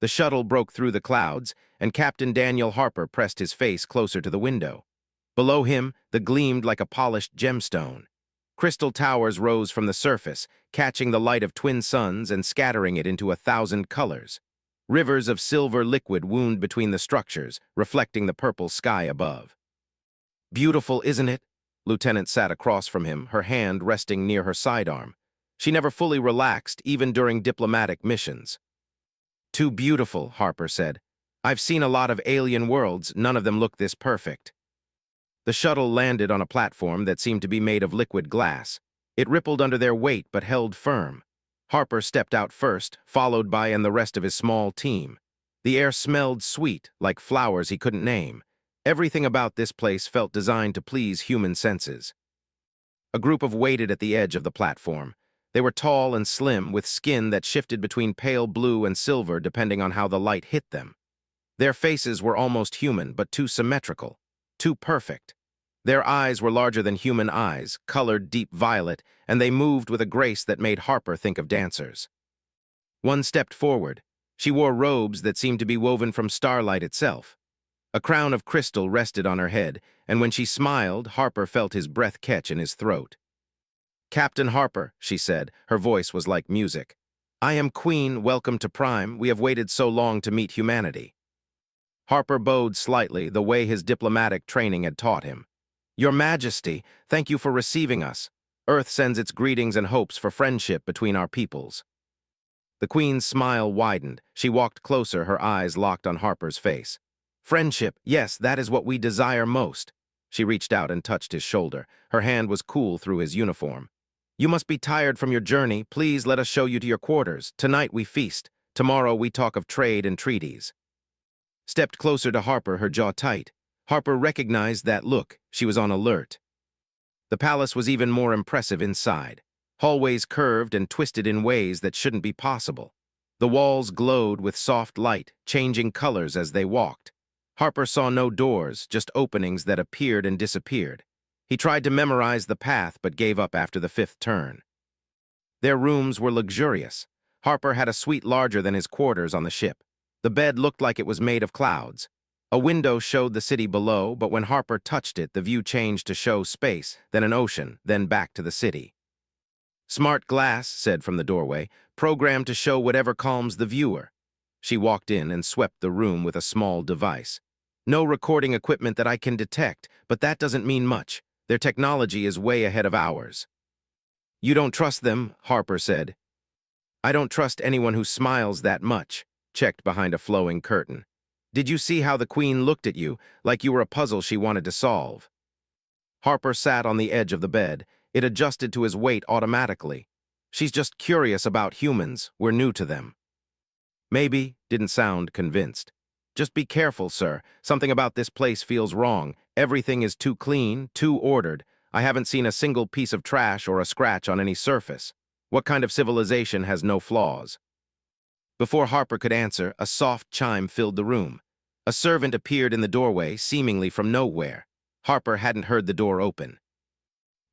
The shuttle broke through the clouds, and Captain Daniel Harper pressed his face closer to the window. Below him, the gleamed like a polished gemstone. Crystal towers rose from the surface, catching the light of twin suns and scattering it into 1,000 colors. Rivers of silver liquid wound between the structures, reflecting the purple sky above. "Beautiful, isn't it?" Lieutenant sat across from him, her hand resting near her sidearm. She never fully relaxed, even during diplomatic missions. "Too beautiful," Harper said. "I've seen a lot of alien worlds, none of them look this perfect." The shuttle landed on a platform that seemed to be made of liquid glass. It rippled under their weight but held firm. Harper stepped out first, followed by the rest of his small team. The air smelled sweet, like flowers he couldn't name. Everything about this place felt designed to please human senses. A group waited at the edge of the platform. They were tall and slim, with skin that shifted between pale blue and silver depending on how the light hit them. Their faces were almost human, but too symmetrical, too perfect. Their eyes were larger than human eyes, colored deep violet, and they moved with a grace that made Harper think of dancers. One stepped forward. She wore robes that seemed to be woven from starlight itself. A crown of crystal rested on her head, and when she smiled, Harper felt his breath catch in his throat. "Captain Harper," she said, her voice was like music. "I am Queen, welcome to Prime. We have waited so long to meet humanity." Harper bowed slightly, the way his diplomatic training had taught him. "Your Majesty, thank you for receiving us. Earth sends its greetings and hopes for friendship between our peoples." The Queen's smile widened. She walked closer, her eyes locked on Harper's face. "Friendship, yes, that is what we desire most." She reached out and touched his shoulder. Her hand was cool through his uniform. "You must be tired from your journey. Please let us show you to your quarters. Tonight we feast. Tomorrow we talk of trade and treaties." Stepped closer to Harper, her jaw tight. Harper recognized that look. She was on alert. The palace was even more impressive inside. Hallways curved and twisted in ways that shouldn't be possible. The walls glowed with soft light, changing colors as they walked. Harper saw no doors, just openings that appeared and disappeared. He tried to memorize the path but gave up after the 5th turn. Their rooms were luxurious. Harper had a suite larger than his quarters on the ship. The bed looked like it was made of clouds. A window showed the city below, but when Harper touched it, the view changed to show space, then an ocean, then back to the city. "Smart glass," said from the doorway, "programmed to show whatever calms the viewer." She walked in and swept the room with a small device. "No recording equipment that I can detect, but that doesn't mean much. Their technology is way ahead of ours." "You don't trust them," Harper said. "I don't trust anyone who smiles that much," checked behind a flowing curtain. "Did you see how the Queen looked at you, like you were a puzzle she wanted to solve?" Harper sat on the edge of the bed. It adjusted to his weight automatically. "She's just curious about humans. We're new to them." "Maybe," didn't sound convinced. "Just be careful, sir. Something about this place feels wrong. Everything is too clean, too ordered. I haven't seen a single piece of trash or a scratch on any surface. What kind of civilization has no flaws?" Before Harper could answer, a soft chime filled the room. A servant appeared in the doorway, seemingly from nowhere. Harper hadn't heard the door open.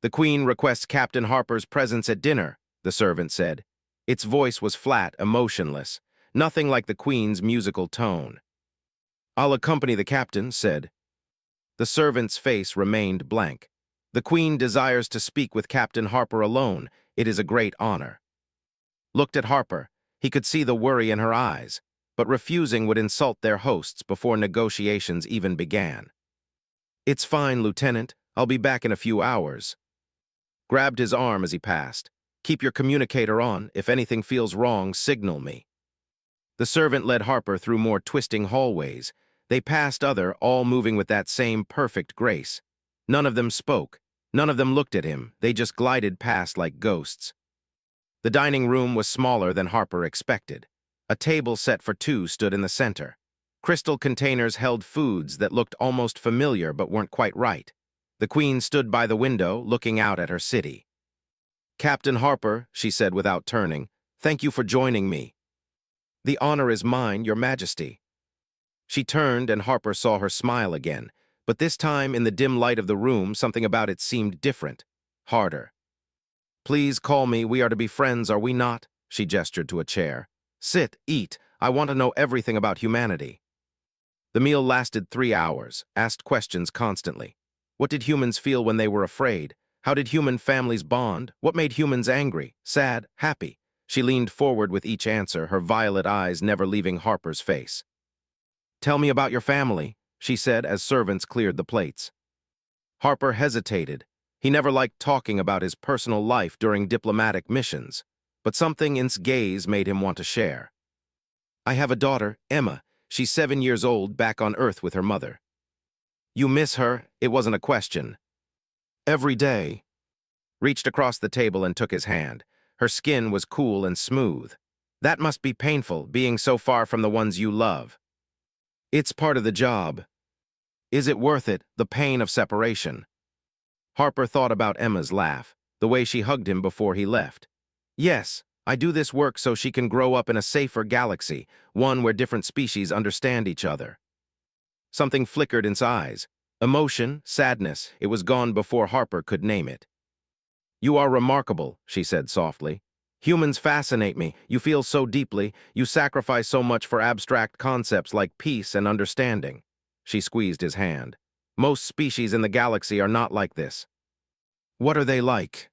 "The Queen requests Captain Harper's presence at dinner," the servant said. Its voice was flat, emotionless, nothing like the Queen's musical tone. "I'll accompany the captain," said. The servant's face remained blank. "The Queen desires to speak with Captain Harper alone. It is a great honor." Looked at Harper. He could see the worry in her eyes, but refusing would insult their hosts before negotiations even began. "It's fine, Lieutenant. I'll be back in a few hours." Grabbed his arm as he passed. "Keep your communicator on. If anything feels wrong, signal me." The servant led Harper through more twisting hallways. They passed other, all moving with that same perfect grace. None of them spoke. None of them looked at him. They just glided past like ghosts. The dining room was smaller than Harper expected. A table set for two stood in the center. Crystal containers held foods that looked almost familiar but weren't quite right. The Queen stood by the window, looking out at her city. "Captain Harper," she said without turning, "thank you for joining me." "The honor is mine, Your Majesty." She turned and Harper saw her smile again, but this time in the dim light of the room, something about it seemed different, harder. "Please call me. We are to be friends, are we not?" She gestured to a chair. "Sit, eat. I want to know everything about humanity. The meal lasted 3 hours, asked questions constantly. What did humans feel when they were afraid? How did human families bond? What made humans angry, sad, happy? She leaned forward with each answer, her violet eyes never leaving Harper's face. Tell me about your family, she said as servants cleared the plates. Harper hesitated. He never liked talking about his personal life during diplomatic missions, but something in his gaze made him want to share. I have a daughter, Emma. She's 7 years old, back on Earth with her mother. You miss her? It wasn't a question. Every day. Reached across the table and took his hand. Her skin was cool and smooth. That must be painful, being so far from the ones you love. It's part of the job. Is it worth it, the pain of separation? Harper thought about Emma's laugh, the way she hugged him before he left. Yes, I do this work so she can grow up in a safer galaxy, one where different species understand each other. Something flickered in his eyes. Emotion, sadness, it was gone before Harper could name it. You are remarkable, she said softly. Humans fascinate me. You feel so deeply. You sacrifice so much for abstract concepts like peace and understanding. She squeezed his hand. Most species in the galaxy are not like this. What are they like?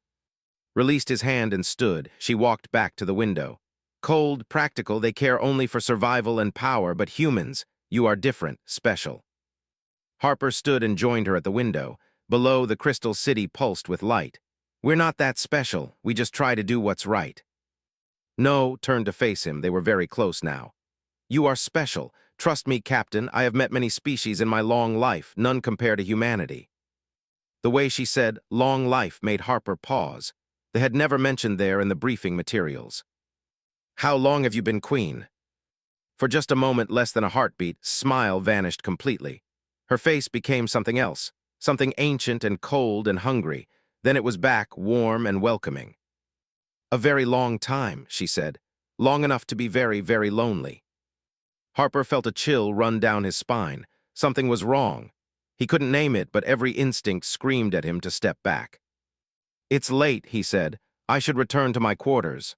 Released his hand and stood. She walked back to the window. Cold, practical, they care only for survival and power, but humans, you are different, special. Harper stood and joined her at the window. Below, the crystal city pulsed with light. We're not that special. We just try to do what's right. No, turned to face him. They were very close now. You are special. Trust me, Captain, I have met many species in my long life, none compare to humanity. The way she said, long life, made Harper pause. They had never mentioned there in the briefing materials. How long have you been queen? For just a moment, less than a heartbeat, smile vanished completely. Her face became something else, something ancient and cold and hungry. Then it was back, warm and welcoming. A very long time, she said. Long enough to be very, very lonely. Harper felt a chill run down his spine. Something was wrong. He couldn't name it, but every instinct screamed at him to step back. It's late, he said. I should return to my quarters.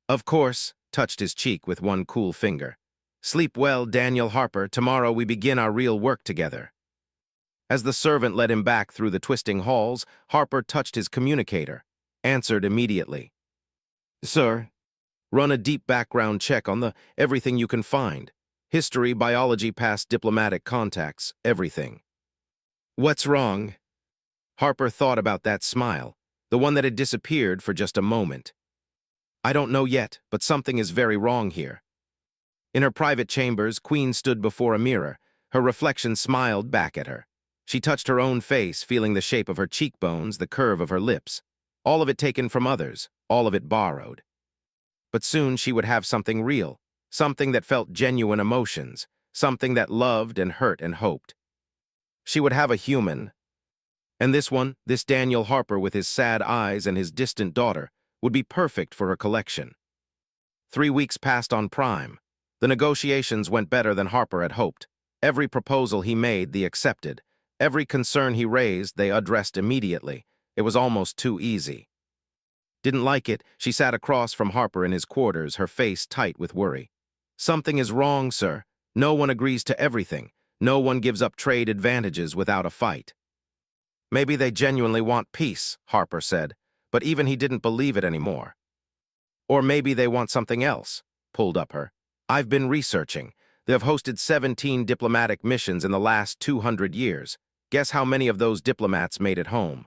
Of course, touched his cheek with one cool finger. Sleep well, Daniel Harper. Tomorrow we begin our real work together. As the servant led him back through the twisting halls, Harper touched his communicator. Answered immediately. Sir, run a deep background check on everything you can find. History, biology, past diplomatic contacts, everything. What's wrong? Harper thought about that smile, the one that had disappeared for just a moment. I don't know yet, but something is very wrong here. In her private chambers, Queen stood before a mirror. Her reflection smiled back at her. She touched her own face, feeling the shape of her cheekbones, the curve of her lips. All of it taken from others, all of it borrowed. But soon she would have something real, something that felt genuine emotions, something that loved and hurt and hoped. She would have a human. And this one, this Daniel Harper with his sad eyes and his distant daughter, would be perfect for her collection. 3 weeks passed on Prime. The negotiations went better than Harper had hoped. Every proposal he made, they accepted. Every concern he raised, they addressed immediately. It was almost too easy. Didn't like it, she sat across from Harper in his quarters, her face tight with worry. Something is wrong, sir. No one agrees to everything. No one gives up trade advantages without a fight. Maybe they genuinely want peace, Harper said, but even he didn't believe it anymore. Or maybe they want something else, pulled up her. I've been researching. They have hosted 17 diplomatic missions in the last 200 years. Guess how many of those diplomats made it home?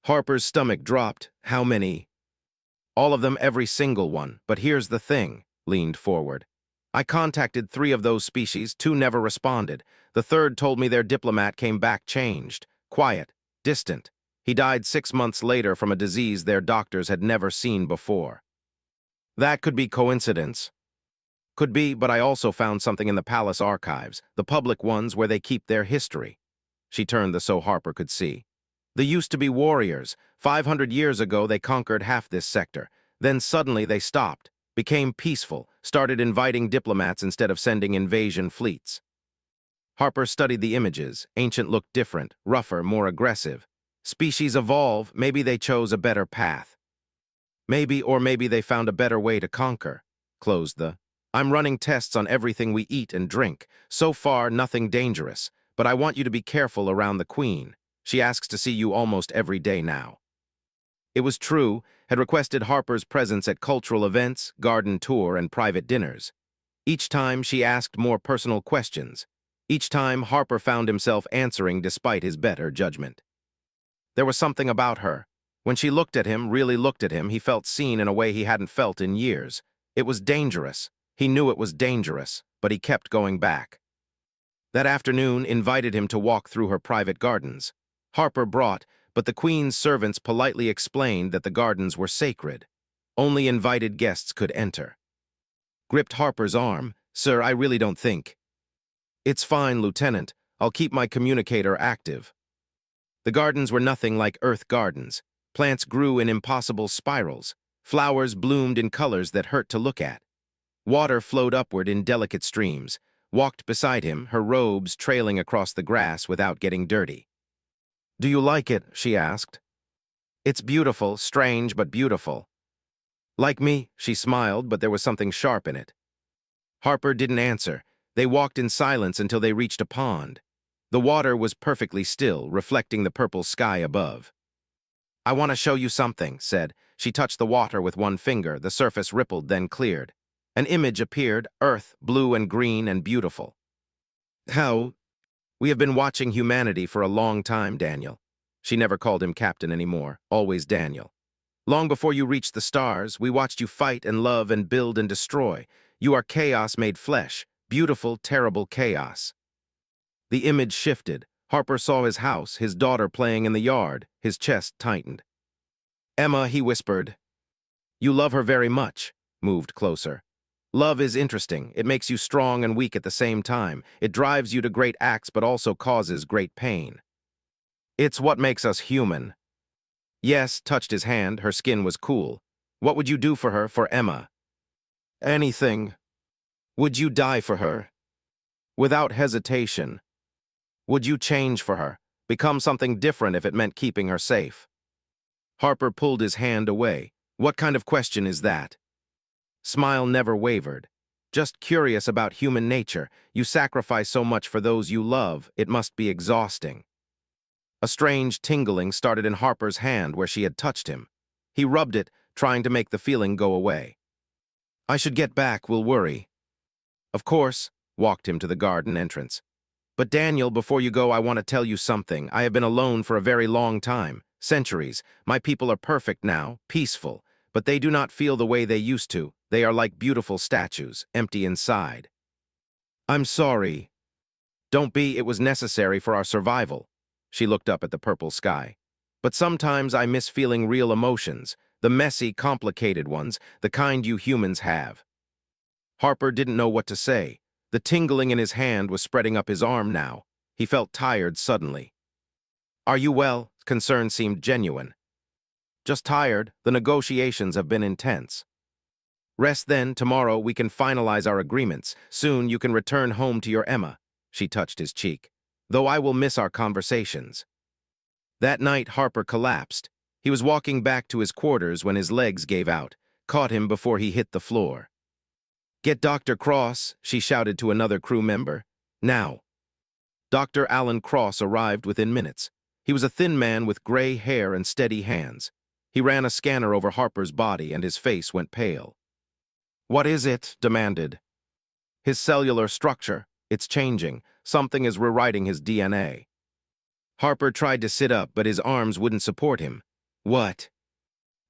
Harper's stomach dropped. How many? All of them, every single one. But here's the thing, leaned forward. I contacted 3 of those species, 2 never responded. The 3rd told me their diplomat came back changed, quiet, distant. He died 6 months later from a disease their doctors had never seen before. That could be coincidence. Could be, but I also found something in the palace archives, the public ones where they keep their history. She turned so Harper could see. They used to be warriors. 500 years ago, they conquered half this sector. Then suddenly they stopped, became peaceful, started inviting diplomats instead of sending invasion fleets. Harper studied the images. Ancient looked different, rougher, more aggressive. Species evolve, maybe they chose a better path. Maybe, or maybe they found a better way to conquer. Closed the I'm running tests on everything we eat and drink. So far, nothing dangerous, but I want you to be careful around the Queen. She asks to see you almost every day now. It was true, had requested Harper's presence at cultural events, garden tour, and private dinners. Each time she asked more personal questions. Each time Harper found himself answering despite his better judgment. There was something about her. When she looked at him, really looked at him, he felt seen in a way he hadn't felt in years. It was dangerous. He knew it was dangerous, but he kept going back. That afternoon invited him to walk through her private gardens. Harper brought, but the Queen's servants politely explained that the gardens were sacred. Only invited guests could enter. Gripped Harper's arm. "Sir, I really don't think." "It's fine, Lieutenant. I'll keep my communicator active." The gardens were nothing like Earth gardens. Plants grew in impossible spirals. Flowers bloomed in colors that hurt to look at. Water flowed upward in delicate streams. Walked beside him, her robes trailing across the grass without getting dirty. "Do you like it?" she asked. "It's beautiful, strange but beautiful." "Like me?" She smiled, but there was something sharp in it. Harper didn't answer. They walked in silence until they reached a pond. The water was perfectly still, reflecting the purple sky above. "I want to show you something," said. She touched the water with one finger. The surface rippled, then cleared. An image appeared, Earth, blue and green and beautiful. "How? We have been watching humanity for a long time, Daniel." She never called him Captain anymore, always Daniel. "Long before you reached the stars, we watched you fight and love and build and destroy. You are chaos made flesh, beautiful, terrible chaos." The image shifted. Harper saw his house, his daughter playing in the yard. His chest tightened. "Emma," he whispered. "You love her very much." Moved closer. "Love is interesting. It makes you strong and weak at the same time. It drives you to great acts but also causes great pain. It's what makes us human." "Yes," touched his hand. Her skin was cool. "What would you do for her, for Emma?" "Anything." "Would you die for her?" "Without hesitation." "Would you change for her? Become something different if it meant keeping her safe?" Harper pulled his hand away. "What kind of question is that?" Smile never wavered. "Just curious about human nature. You sacrifice so much for those you love, it must be exhausting." A strange tingling started in Harper's hand where she had touched him. He rubbed it, trying to make the feeling go away. "I should get back, we'll worry." "Of course," walked him to the garden entrance. "But Daniel, before you go, I want to tell you something. I have been alone for a very long time, centuries. My people are perfect now, peaceful, but they do not feel the way they used to. They are like beautiful statues, empty inside." "I'm sorry." "Don't be, it was necessary for our survival." She looked up at the purple sky. "But sometimes I miss feeling real emotions, the messy, complicated ones, the kind you humans have." Harper didn't know what to say. The tingling in his hand was spreading up his arm now. He felt tired suddenly. "Are you well?" Concern seemed genuine. "Just tired. The negotiations have been intense." "Rest then. Tomorrow we can finalize our agreements. Soon you can return home to your Emma." She touched his cheek. "Though I will miss our conversations." That night Harper collapsed. He was walking back to his quarters when his legs gave out, caught him before he hit the floor. "Get Dr. Cross," she shouted to another crew member. "Now." Dr. Alan Cross arrived within minutes. He was a thin man with gray hair and steady hands. He ran a scanner over Harper's body and his face went pale. "What is it?" demanded. "His cellular structure. It's changing. Something is rewriting his DNA." Harper tried to sit up, but his arms wouldn't support him. "What?"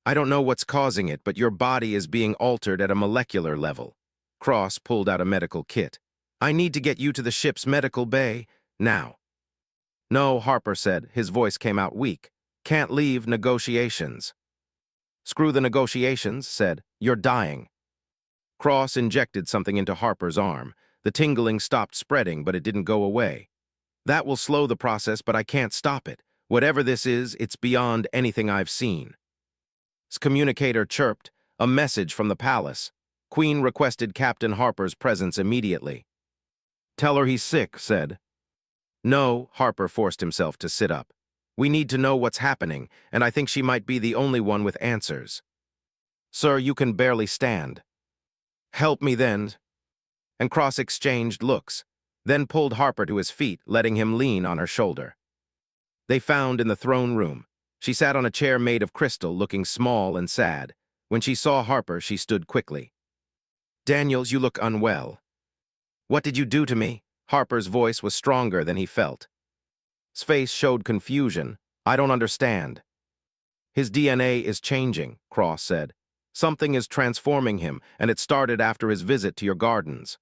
"I don't know what's causing it, but your body is being altered at a molecular level." Cross pulled out a medical kit. "I need to get you to the ship's medical bay, now." "No," Harper said. His voice came out weak. "Can't leave negotiations." "Screw the negotiations," said. "You're dying." Cross injected something into Harper's arm. The tingling stopped spreading, but it didn't go away. "That will slow the process, but I can't stop it. Whatever this is, it's beyond anything I've seen." His communicator chirped. "A message from the palace. Queen requested Captain Harper's presence immediately." "Tell her he's sick," said. "No," Harper forced himself to sit up. "We need to know what's happening, and I think she might be the only one with answers." "Sir, you can barely stand." "Help me then." and cross-exchanged looks, then pulled Harper to his feet, letting him lean on her shoulder. They found in the throne room. She sat on a chair made of crystal, looking small and sad. When she saw Harper, she stood quickly. "Daniels, you look unwell." "What did you do to me?" Harper's voice was stronger than he felt. His face showed confusion. "I don't understand." "His DNA is changing," Cross said. "Something is transforming him, and it started after his visit to your gardens."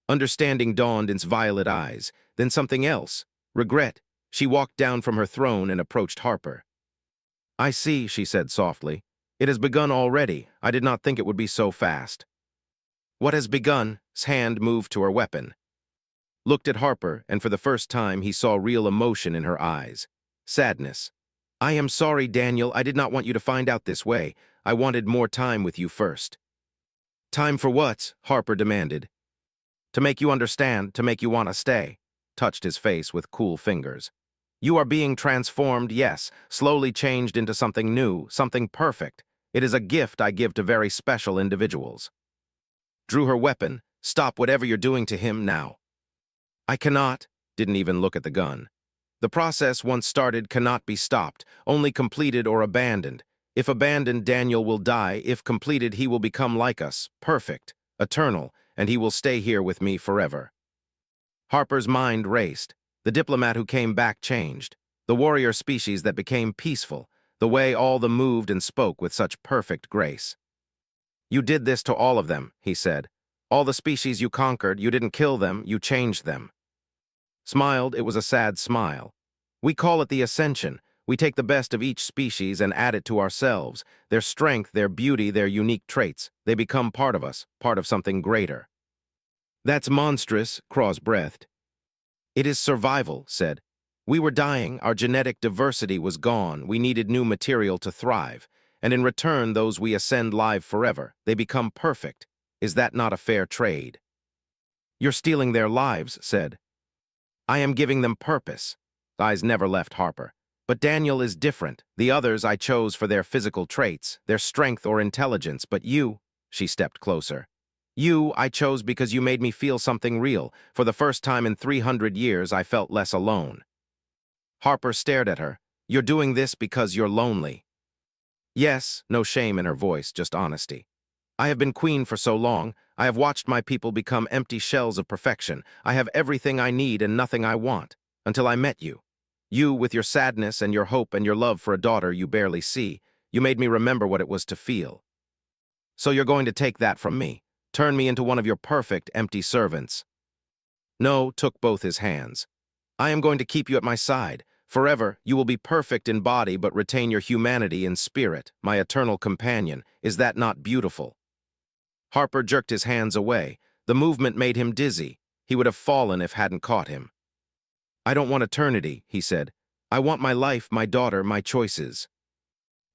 Understanding dawned in his violet eyes, then something else. Regret. She walked down from her throne and approached Harper. "I see," she said softly. "It has begun already. I did not think it would be so fast." "What has begun?" His hand moved to her weapon. Looked at Harper, and for the first time he saw real emotion in her eyes. Sadness. "I am sorry, Daniel. I did not want you to find out this way. I wanted more time with you first." "Time for what?" Harper demanded. "To make you understand, to make you want to stay." Touched his face with cool fingers. "You are being transformed, yes, slowly changed into something new, something perfect. It is a gift I give to very special individuals." Drew her weapon. "Stop whatever you're doing to him now." "I cannot." Didn't even look at the gun. "The process, once started, cannot be stopped, only completed or abandoned. If abandoned, Daniel will die. If completed, he will become like us, perfect, eternal, and he will stay here with me forever." Harper's mind raced. The diplomat who came back changed. The warrior species that became peaceful. The way all them moved and spoke with such perfect grace. "You did this to all of them," he said. "All the species you conquered, you didn't kill them, you changed them." Smiled, it was a sad smile. "We call it the ascension. We take the best of each species and add it to ourselves. Their strength, their beauty, their unique traits. They become part of us, part of something greater." "That's monstrous," Cross breathed. "It is survival," said. "We were dying, our genetic diversity was gone, we needed new material to thrive. And in return, those we ascend live forever. They become perfect. Is that not a fair trade?" "You're stealing their lives," said. "I am giving them purpose." Eyes never left Harper. "But Daniel is different. The others I chose for their physical traits, their strength or intelligence, but you," she stepped closer. "You I chose because you made me feel something real. For the first time in 300 years, I felt less alone." Harper stared at her. "You're doing this because you're lonely." "Yes," no shame in her voice, just honesty. "I have been queen for so long. I have watched my people become empty shells of perfection. I have everything I need and nothing I want. Until I met you. You, with your sadness and your hope and your love for a daughter you barely see, you made me remember what it was to feel. So you're going to take that from me. Turn me into one of your perfect, empty servants." "No," took both his hands. "I am going to keep you at my side. Forever, you will be perfect in body but retain your humanity in spirit, my eternal companion. Is that not beautiful?" Harper jerked his hands away. The movement made him dizzy. He would have fallen if hadn't caught him. "I don't want eternity," he said. "I want my life, my daughter, my choices."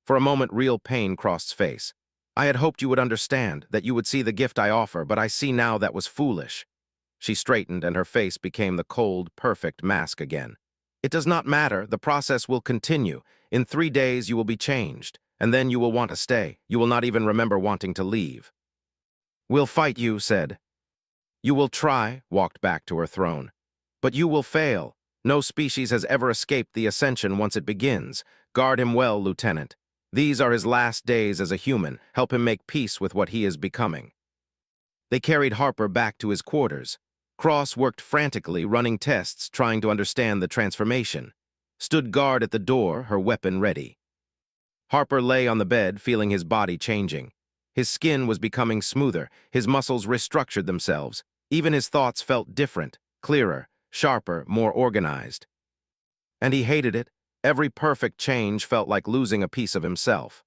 For a moment, real pain crossed his face. "I had hoped you would understand, that you would see the gift I offer, but I see now that was foolish." She straightened, and her face became the cold, perfect mask again. "It does not matter. The process will continue. In 3 days, you will be changed, and then you will want to stay. You will not even remember wanting to leave." "We'll fight," you said. "You will try," walked back to her throne. "But you will fail. No species has ever escaped the ascension once it begins. Guard him well, Lieutenant. These are his last days as a human. Help him make peace with what he is becoming." They carried Harper back to his quarters. Cross worked frantically, running tests, trying to understand the transformation. Stood guard at the door, her weapon ready. Harper lay on the bed, feeling his body changing. His skin was becoming smoother, his muscles restructured themselves. Even his thoughts felt different, clearer, sharper, more organized. And he hated it. Every perfect change felt like losing a piece of himself.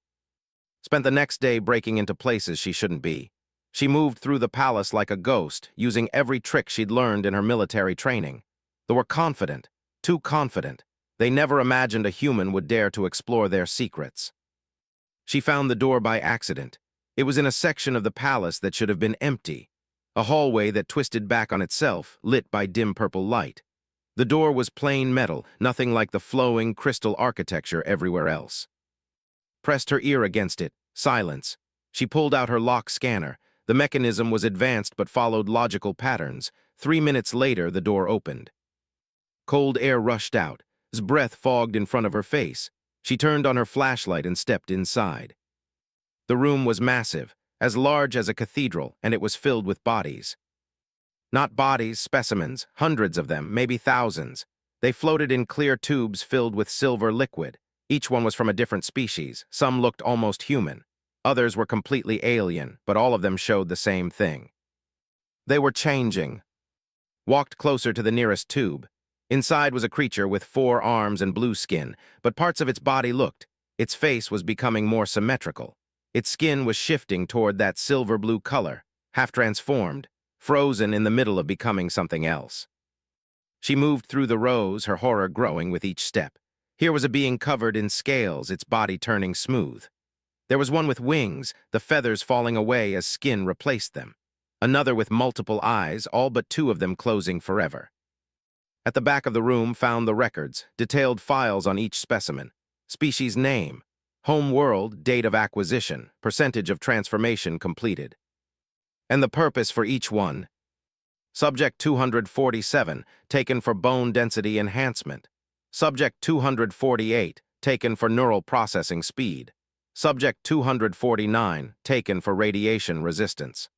Spent the next day breaking into places she shouldn't be. She moved through the palace like a ghost, using every trick she'd learned in her military training. They were confident, too confident. They never imagined a human would dare to explore their secrets. She found the door by accident. It was in a section of the palace that should have been empty. A hallway that twisted back on itself, lit by dim purple light. The door was plain metal, nothing like the flowing crystal architecture everywhere else. Pressed her ear against it. Silence. She pulled out her lock scanner. The mechanism was advanced but followed logical patterns. 3 minutes later, the door opened. Cold air rushed out. His breath fogged in front of her face. She turned on her flashlight and stepped inside. The room was massive, as large as a cathedral, and it was filled with bodies. Not bodies, specimens, hundreds of them, maybe thousands. They floated in clear tubes filled with silver liquid. Each one was from a different species. Some looked almost human. Others were completely alien, but all of them showed the same thing. They were changing. Walked closer to the nearest tube. Inside was a creature with 4 arms and blue skin, but parts of its body looked. Its face was becoming more symmetrical. Its skin was shifting toward that silver-blue color, half transformed, frozen in the middle of becoming something else. She moved through the rows, her horror growing with each step. Here was a being covered in scales, its body turning smooth. There was one with wings, the feathers falling away as skin replaced them. Another with multiple eyes, all but 2 of them closing forever. At the back of the room found the records, detailed files on each specimen. Species name, home world, date of acquisition, percentage of transformation completed. And the purpose for each one. Subject 247, taken for bone density enhancement. Subject 248, taken for neural processing speed. Subject 249, taken for radiation resistance.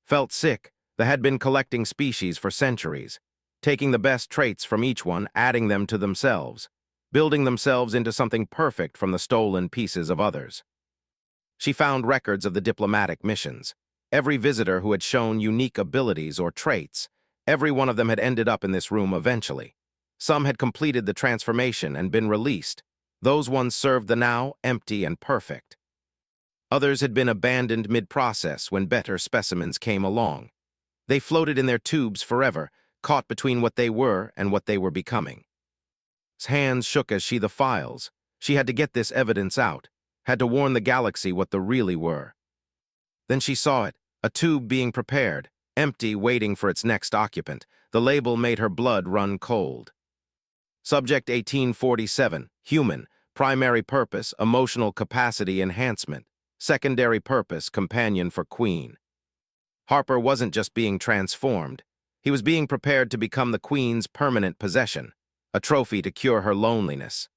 Felt sick. They had been collecting species for centuries, taking the best traits from each one, adding them to themselves, building themselves into something perfect from the stolen pieces of others. She found records of the diplomatic missions. Every visitor who had shown unique abilities or traits, every one of them had ended up in this room eventually. Some had completed the transformation and been released. Those ones served the now empty and perfect. Others had been abandoned mid-process when better specimens came along. They floated in their tubes forever, caught between what they were and what they were becoming. His hands shook as she the files. She had to get this evidence out, had to warn the galaxy what they really were. Then she saw it, a tube being prepared, empty, waiting for its next occupant. The label made her blood run cold. Subject 1847, human, primary purpose, emotional capacity enhancement, secondary purpose, companion for Queen. Harper wasn't just being transformed. He was being prepared to become the Queen's permanent possession, a trophy to cure her loneliness.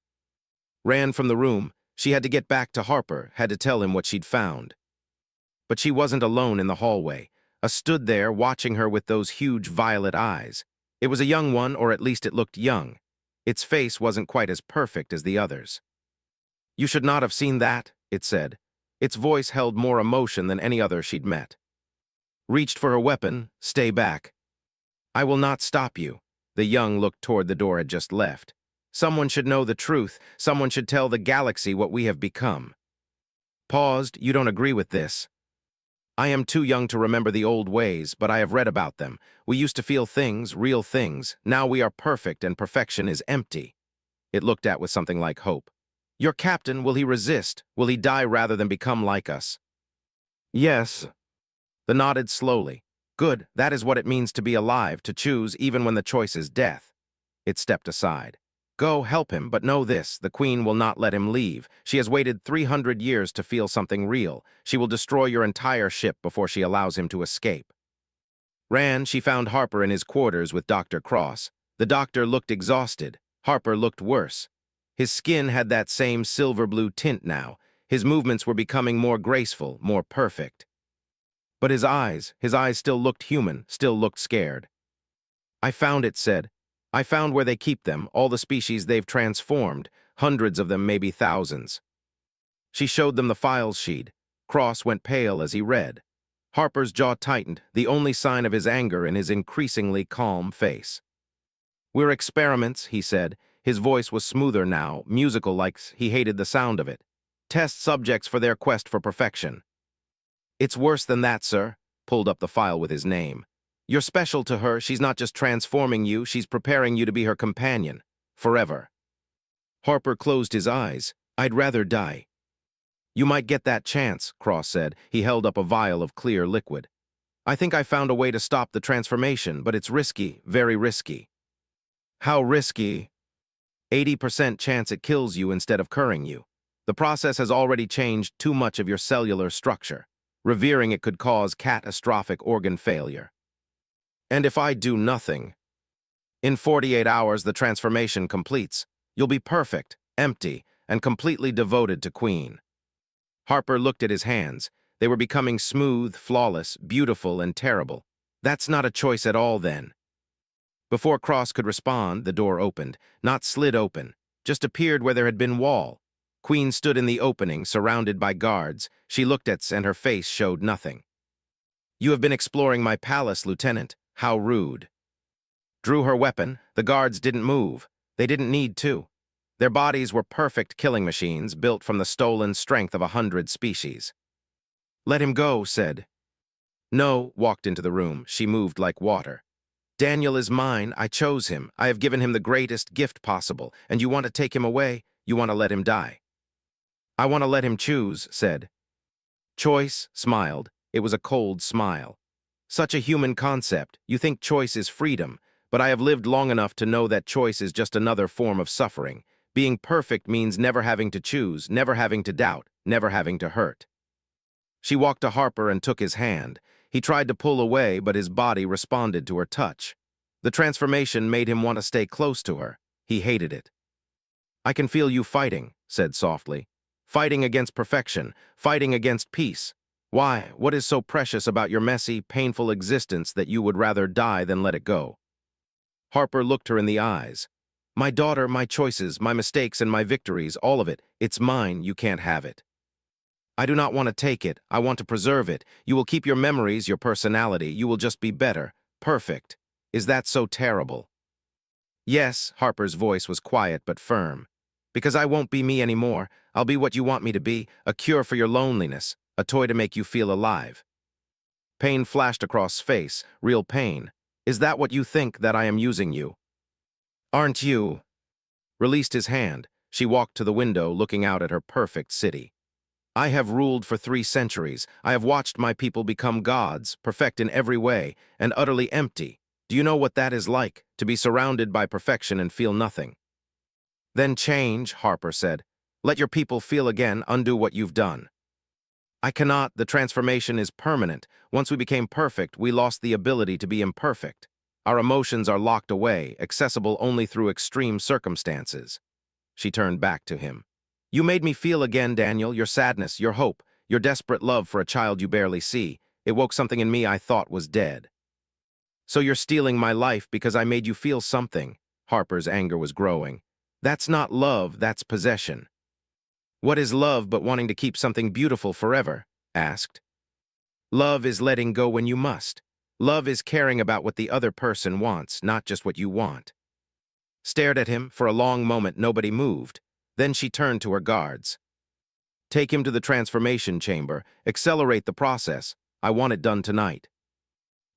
Ran from the room. She had to get back to Harper, had to tell him what she'd found. But she wasn't alone in the hallway. Stood there watching her with those huge violet eyes. It was a young one, or at least it looked young. Its face wasn't quite as perfect as the others. "You should not have seen that," it said. Its voice held more emotion than any other she'd met. Reached for her weapon. "Stay back." "I will not stop you." The young looked toward the door had just left. "Someone should know the truth. Someone should tell the galaxy what we have become." Paused. "You don't agree with this?" "I am too young to remember the old ways, but I have read about them. We used to feel things, real things. Now we are perfect, and perfection is empty." It looked at with something like hope. "Your captain, will he resist? Will he die rather than become like us?" "Yes." The nodded slowly. "Good, that is what it means to be alive, to choose even when the choice is death." It stepped aside. "Go, help him, but know this, the Queen will not let him leave. She has waited 300 years to feel something real. She will destroy your entire ship before she allows him to escape." She found Harper in his quarters with Dr. Cross. The doctor looked exhausted. Harper looked worse. His skin had that same silver-blue tint now. His movements were becoming more graceful, more perfect. But his eyes still looked human, still looked scared. "I found it," said. "I found where they keep them, all the species they've transformed, hundreds of them, maybe thousands." She showed them the files sheet. Cross went pale as he read. Harper's jaw tightened, the only sign of his anger in his increasingly calm face. "We're experiments," he said. His voice was smoother now, musical like he hated the sound of it. "Test subjects for their quest for perfection." "It's worse than that, sir." Pulled up the file with his name. "You're special to her. She's not just transforming you, she's preparing you to be her companion. Forever." Harper closed his eyes. "I'd rather die." "You might get that chance," Cross said. He held up a vial of clear liquid. "I think I found a way to stop the transformation, but it's risky, very risky." "How risky?" 80% chance it kills you instead of curing you. The process has already changed too much of your cellular structure. Revering it could cause catastrophic organ failure. And if I do nothing, in 48 hours the transformation completes. You'll be perfect, empty, and completely devoted to Queen. Harper looked at his hands. They were becoming smooth, flawless, beautiful, and terrible. That's not a choice at all, then. Before Cross could respond, the door opened, not slid open, just appeared where there had been wall. Queen stood in the opening, surrounded by guards. She looked at us, and her face showed nothing. "You have been exploring my palace, Lieutenant. How rude." Drew her weapon. The guards didn't move. They didn't need to. Their bodies were perfect killing machines, built from the stolen strength of 100 species. "Let him go," said. No, walked into the room. She moved like water. "Daniel is mine. I chose him. I have given him the greatest gift possible. And you want to take him away? You want to let him die?" "I want to let him choose," said. Choice smiled. It was a cold smile. "Such a human concept. You think choice is freedom. But I have lived long enough to know that choice is just another form of suffering. Being perfect means never having to choose, never having to doubt, never having to hurt." She walked to Harper and took his hand. He tried to pull away, but his body responded to her touch. The transformation made him want to stay close to her. He hated it. "I can feel you fighting," said softly. "Fighting against perfection, fighting against peace. Why? What is so precious about your messy, painful existence that you would rather die than let it go?" Harper looked her in the eyes. "My daughter, my choices, my mistakes and my victories, all of it, it's mine, you can't have it. I do not want to take it, I want to preserve it. You will keep your memories, your personality, you will just be better, perfect. Is that so terrible?" "Yes," Harper's voice was quiet but firm. "Because I won't be me anymore. I'll be what you want me to be, a cure for your loneliness, a toy to make you feel alive." Pain flashed across face, real pain. "Is that what you think, that I am using you? Aren't you?" Released his hand. She walked to the window, looking out at her perfect city. "I have ruled for 3 centuries. I have watched my people become gods, perfect in every way, and utterly empty. Do you know what that is like, to be surrounded by perfection and feel nothing?" "Then change," Harper said. "Let your people feel again, undo what you've done." "I cannot. The transformation is permanent. Once we became perfect, we lost the ability to be imperfect. Our emotions are locked away, accessible only through extreme circumstances." She turned back to him. "You made me feel again, Daniel, your sadness, your hope, your desperate love for a child you barely see. It woke something in me I thought was dead." "So you're stealing my life because I made you feel something." Harper's anger was growing. "That's not love, that's possession." "What is love but wanting to keep something beautiful forever?" asked. "Love is letting go when you must. Love is caring about what the other person wants, not just what you want." Stared at him. For a long moment nobody moved. Then she turned to her guards. "Take him to the transformation chamber. Accelerate the process. I want it done tonight."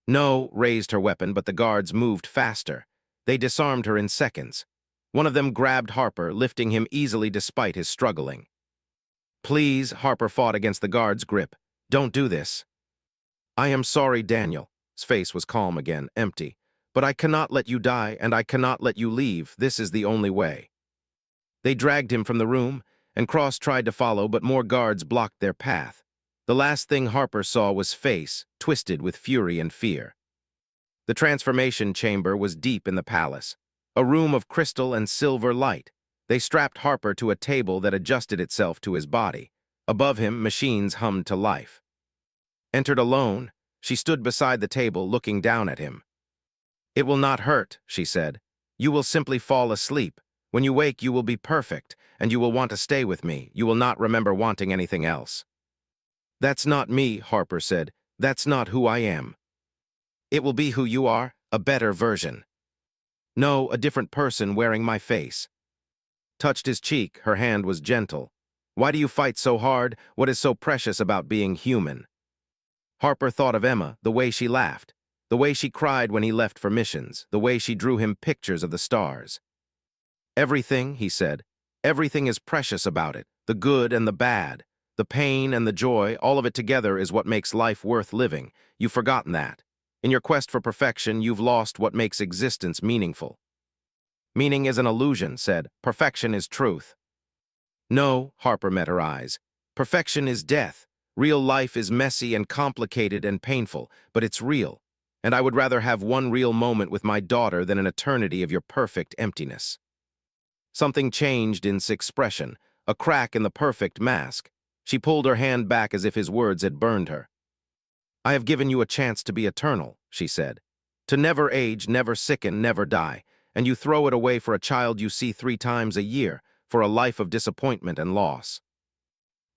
No, raised her weapon, but the guards moved faster. They disarmed her in seconds. One of them grabbed Harper, lifting him easily despite his struggling. "Please," Harper fought against the guard's grip. "Don't do this." "I am sorry, Daniel." His face was calm again, empty. "But I cannot let you die, and I cannot let you leave. This is the only way." They dragged him from the room, and Cross tried to follow, but more guards blocked their path. The last thing Harper saw was face, twisted with fury and fear. The transformation chamber was deep in the palace, a room of crystal and silver light. They strapped Harper to a table that adjusted itself to his body. Above him, machines hummed to life. Entered alone, she stood beside the table, looking down at him. "It will not hurt," she said. "You will simply fall asleep. When you wake, you will be perfect, and you will want to stay with me. You will not remember wanting anything else." "That's not me," Harper said. "That's not who I am." "It will be who you are, a better version." "No, a different person wearing my face." Touched his cheek. Her hand was gentle. "Why do you fight so hard? What is so precious about being human?" Harper thought of Emma, the way she laughed, the way she cried when he left for missions, the way she drew him pictures of the stars. "Everything," he said, "everything is precious about it, the good and the bad, the pain and the joy, all of it together is what makes life worth living. You've forgotten that. In your quest for perfection, you've lost what makes existence meaningful." "Meaning is an illusion," said. "Perfection is truth." "No," Harper met her eyes. "Perfection is death. Real life is messy and complicated and painful, but it's real. And I would rather have one real moment with my daughter than an eternity of your perfect emptiness." Something changed in Six's expression, a crack in the perfect mask. She pulled her hand back as if his words had burned her. "I have given you a chance to be eternal," she said. "To never age, never sicken, never die, and you throw it away for a child you see 3 times a year, for a life of disappointment and loss."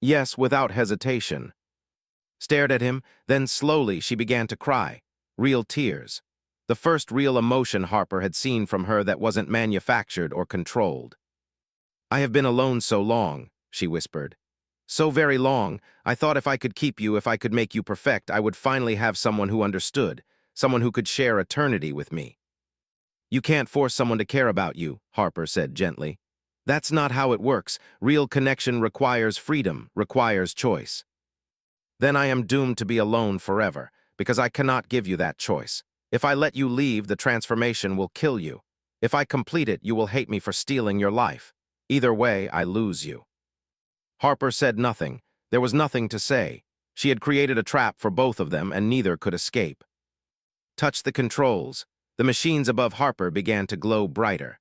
Yes, without hesitation. Stared at him, then slowly she began to cry. Real tears. The first real emotion Harper had seen from her that wasn't manufactured or controlled. "I have been alone so long," she whispered. "So very long, I thought if I could keep you, if I could make you perfect, I would finally have someone who understood, someone who could share eternity with me." "You can't force someone to care about you," Harper said gently. "That's not how it works. Real connection requires freedom, requires choice." "Then I am doomed to be alone forever, because I cannot give you that choice. If I let you leave, the transformation will kill you. If I complete it, you will hate me for stealing your life. Either way, I lose you." Harper said nothing. There was nothing to say. She had created a trap for both of them, and neither could escape. Touch the controls. The machines above Harper began to glow brighter.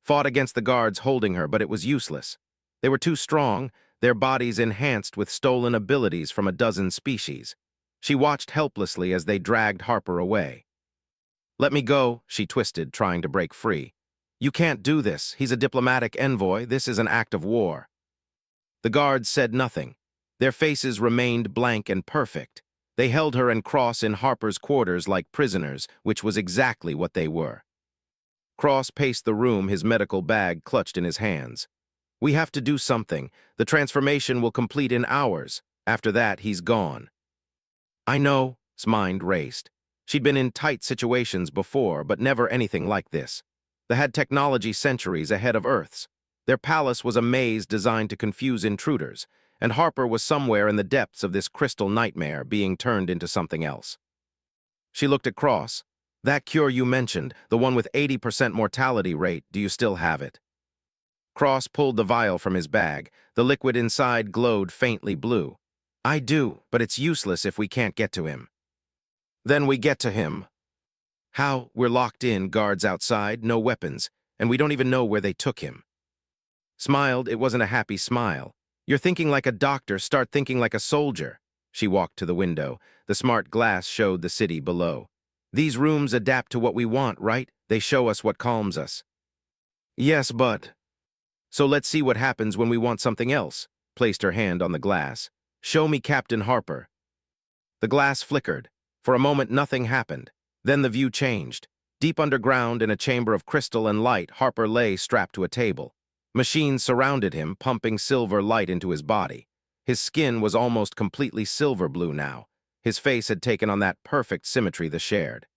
Fought against the guards holding her, but it was useless. They were too strong, their bodies enhanced with stolen abilities from a dozen species. She watched helplessly as they dragged Harper away. "Let me go," she twisted, trying to break free. "You can't do this. He's a diplomatic envoy. This is an act of war." The guards said nothing. Their faces remained blank and perfect. They held her and Cross in Harper's quarters like prisoners, which was exactly what they were. Cross paced the room, his medical bag clutched in his hands. "We have to do something. The transformation will complete in hours. After that, he's gone." "I know," S's mind raced. She'd been in tight situations before, but never anything like this. They had technology centuries ahead of Earth's. Their palace was a maze designed to confuse intruders, and Harper was somewhere in the depths of this crystal nightmare being turned into something else. She looked at Cross. "That cure you mentioned, the one with 80% mortality rate, do you still have it?" Cross pulled the vial from his bag. The liquid inside glowed faintly blue. "I do, but it's useless if we can't get to him." "Then we get to him." "How? We're locked in, guards outside, no weapons, and we don't even know where they took him." Smiled, it wasn't a happy smile. "You're thinking like a doctor, start thinking like a soldier." She walked to the window. The smart glass showed the city below. "These rooms adapt to what we want, right? They show us what calms us." "Yes, but—" "So let's see what happens when we want something else." Placed her hand on the glass. "Show me Captain Harper." The glass flickered. For a moment, nothing happened. Then the view changed. Deep underground, in a chamber of crystal and light, Harper lay strapped to a table. Machines surrounded him, pumping silver light into his body. His skin was almost completely silver blue now. His face had taken on that perfect symmetry they shared.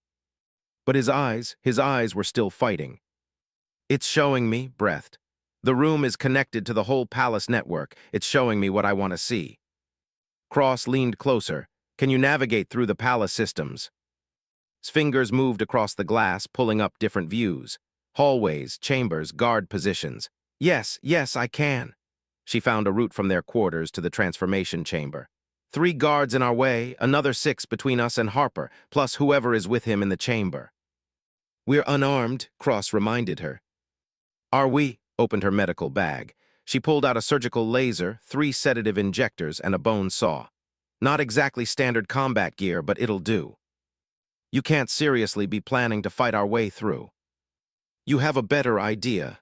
But his eyes were still fighting. "It's showing me," breathed. "The room is connected to the whole palace network. It's showing me what I want to see." Cross leaned closer. "Can you navigate through the palace systems?" His fingers moved across the glass, pulling up different views. Hallways, chambers, guard positions. Yes, I can." She found a route from their quarters to the transformation chamber. 3 guards in our way, another 6 between us and Harper, plus whoever is with him in the chamber." "We're unarmed," Cross reminded her. "Are we?" Opened her medical bag. She pulled out a surgical laser, 3 sedative injectors, and a bone saw. "Not exactly standard combat gear, but it'll do." "You can't seriously be planning to fight our way through." "You have a better idea."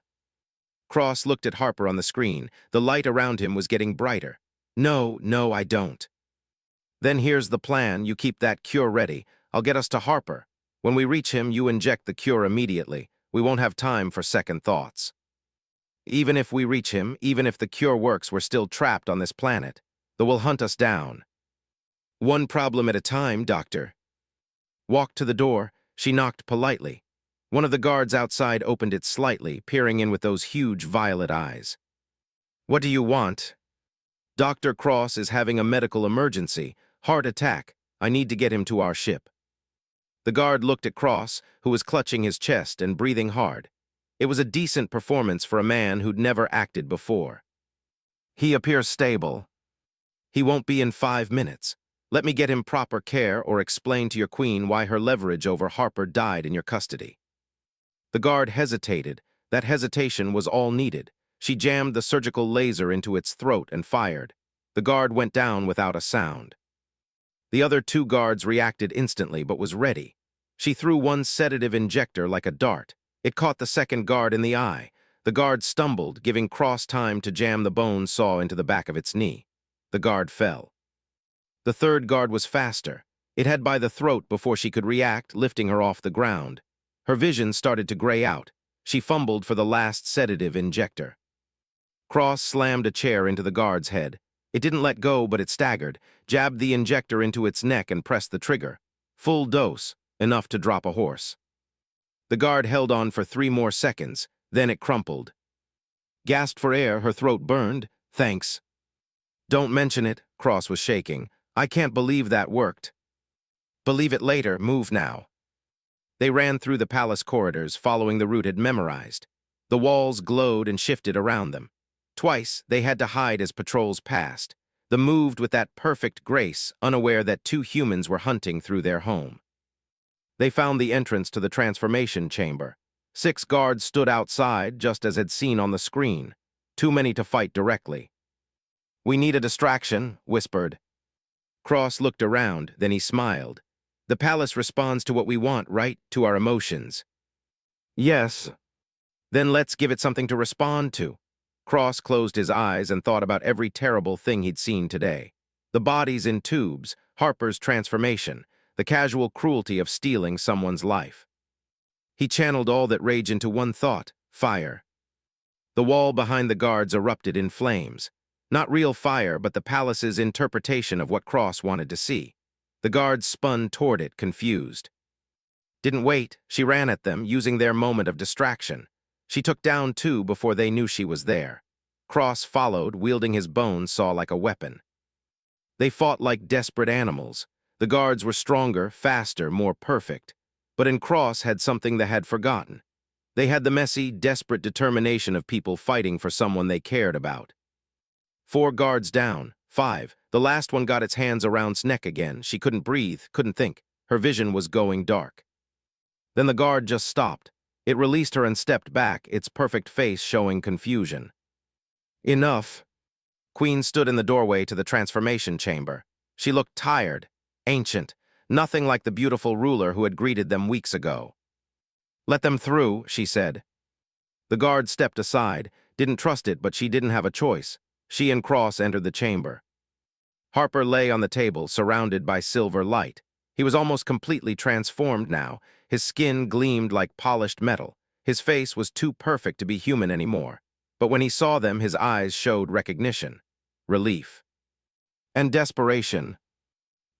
Cross looked at Harper on the screen. The light around him was getting brighter. No, I don't." "Then here's the plan. You keep that cure ready. I'll get us to Harper. When we reach him, you inject the cure immediately. We won't have time for second thoughts." "Even if we reach him, even if the cure works, we're still trapped on this planet. They will hunt us down." "One problem at a time, Doctor." Walked to the door. She knocked politely. One of the guards outside opened it slightly, peering in with those huge violet eyes. "What do you want?" "Dr. Cross is having a medical emergency. Heart attack. I need to get him to our ship." The guard looked at Cross, who was clutching his chest and breathing hard. It was a decent performance for a man who'd never acted before. "He appears stable." He won't be in 5 minutes. Let me get him proper care or explain to your queen why her leverage over Harper died in your custody." The guard hesitated. That hesitation was all needed. She jammed the surgical laser into its throat and fired. The guard went down without a sound. The other two guards reacted instantly but was ready. She threw one sedative injector like a dart. It caught the second guard in the eye. The guard stumbled, giving Cross time to jam the bone saw into the back of its knee. The guard fell. The third guard was faster. It had by the throat before she could react, lifting her off the ground. Her vision started to gray out. She fumbled for the last sedative injector. Cross slammed a chair into the guard's head. It didn't let go, but it staggered, jabbed the injector into its neck and pressed the trigger. Full dose, enough to drop a horse. The guard held on for 3 more seconds, then it crumpled. Gasped for air, her throat burned. "Thanks." "Don't mention it," Cross was shaking. "I can't believe that worked." "Believe it later, move now." They ran through the palace corridors, following the route had memorized. The walls glowed and shifted around them. Twice, they had to hide as patrols passed. They moved with that perfect grace, unaware that 2 humans were hunting through their home. They found the entrance to the transformation chamber. 6 guards stood outside, just as had seen on the screen. Too many to fight directly. "We need a distraction," whispered. Cross looked around, then he smiled. "The palace responds to what we want, right? To our emotions." "Yes." "Then let's give it something to respond to." Cross closed his eyes and thought about every terrible thing he'd seen today. The bodies in tubes, Harper's transformation, the casual cruelty of stealing someone's life. He channeled all that rage into one thought: fire. The wall behind the guards erupted in flames. Not real fire, but the palace's interpretation of what Cross wanted to see. The guards spun toward it, confused. Didn't wait, she ran at them, using their moment of distraction. She took down 2 before they knew she was there. Cross followed, wielding his bone saw like a weapon. They fought like desperate animals. The guards were stronger, faster, more perfect. But in Cross had something they had forgotten. They had the messy, desperate determination of people fighting for someone they cared about. 4 guards down, 5. The last one got its hands around neck again. She couldn't breathe, couldn't think. Her vision was going dark. Then the guard just stopped. It released her and stepped back, its perfect face showing confusion. "Enough." Queen stood in the doorway to the transformation chamber. She looked tired, ancient, nothing like the beautiful ruler who had greeted them weeks ago. "Let them through," she said. The guard stepped aside, didn't trust it, but she didn't have a choice. She and Cross entered the chamber. Harper lay on the table, surrounded by silver light. He was almost completely transformed now. His skin gleamed like polished metal. His face was too perfect to be human anymore. But when he saw them, his eyes showed recognition, relief, and desperation.